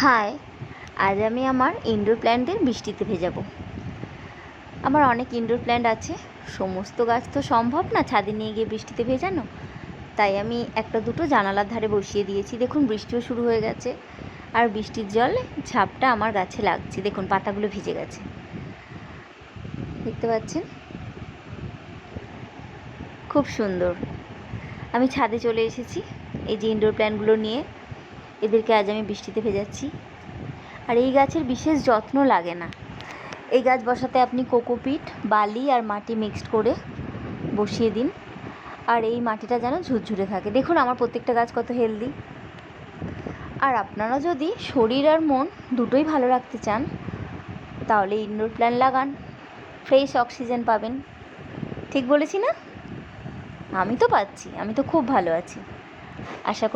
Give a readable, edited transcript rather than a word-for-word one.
High, আজ আমি আমার ইনডোর প্ল্যান্টদের বৃষ্টিতে ভেজাবো। আমার অনেক ইনডোর প্ল্যান্ট আছে, সমস্ত গাছ তো সম্ভব না ছাদে নিয়ে গিয়ে বৃষ্টিতে ভেজানো। তাই আমি একটা দুটো জানালার ধারে বসিয়ে দিয়েছি। দেখুন বৃষ্টিও শুরু হয়ে গেছে, আর বৃষ্টির জল ঝাপটা আমার গাছে লাগছে। দেখুন পাতাগুলো ভিজে গেছে, দেখতে পাচ্ছেন, খুব সুন্দর। আমি ছাদে চলে এসেছি এই যে ইনডোর প্ল্যান্টগুলো নিয়ে। এদেরকে আজ আমি বৃষ্টিতে ভেজাচ্ছি। আর এই গাছের বিশেষ যত্ন লাগে না। এই গাছ বসাতে আপনি কোকোপিট, বালি আর মাটি মিক্সড করে বসিয়ে দিন, আর এই মাটিটা যেন ঝুরঝুরে থাকে। দেখুন আমার প্রত্যেকটা গাছ কত হেলদি। আর আপনারা যদি শরীর আর মন দুটোই ভালো রাখতে চান তাহলে ইনডোর প্ল্যান্ট লাগান, ফ্রেশ অক্সিজেন পাবেন। ঠিক বলেছি না? আমি তো পাচ্ছি, আমি তো খুব ভালো আছি। আশা